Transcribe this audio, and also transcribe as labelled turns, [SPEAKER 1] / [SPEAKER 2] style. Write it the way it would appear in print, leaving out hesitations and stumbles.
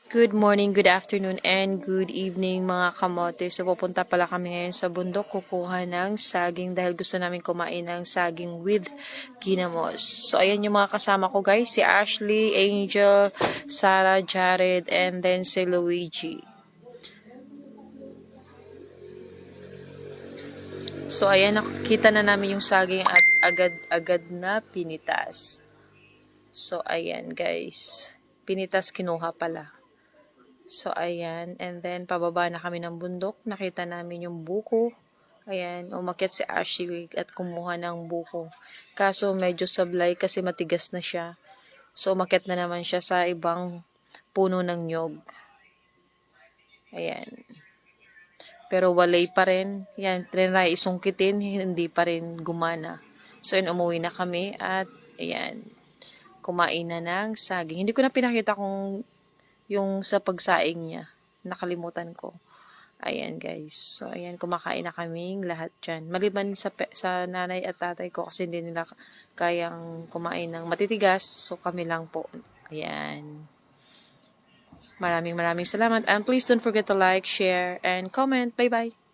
[SPEAKER 1] Good morning, good afternoon, and good evening mga kamote. So pupunta pala kami ngayon sa bundok kukuha ng saging dahil gusto namin kumain ng saging with ginamos. So ayan yung mga kasama ko guys, si Ashley, Angel, Sarah, Jared, and then si Luigi. So ayan, nakikita na namin yung saging at agad-agad na pinitas. So ayan guys, pinitas kinuha pala. So, ayan. And then, pababa na kami ng bundok. Nakita namin yung buko. Ayan. Umakyat si Ashley at kumuha ng buko. Kaso, medyo sablay kasi matigas na siya. So, umakyat na naman siya sa ibang puno ng nyog. Ayan. Pero walay pa rin. Yan, trinay isungkitin. Hindi pa rin gumana. So, umuwi na kami at, ayan, kumain na ng saging. Hindi ko na pinakita kung yung sa pagsaing niya. Nakalimutan ko. Ayan guys. So ayan, kumakain na kaming lahat dyan. Maliban sa nanay at tatay ko kasi hindi nila kayang kumain ng matitigas. So kami lang po. Ayan. Maraming salamat. And please don't forget to like, share, and comment. Bye-bye.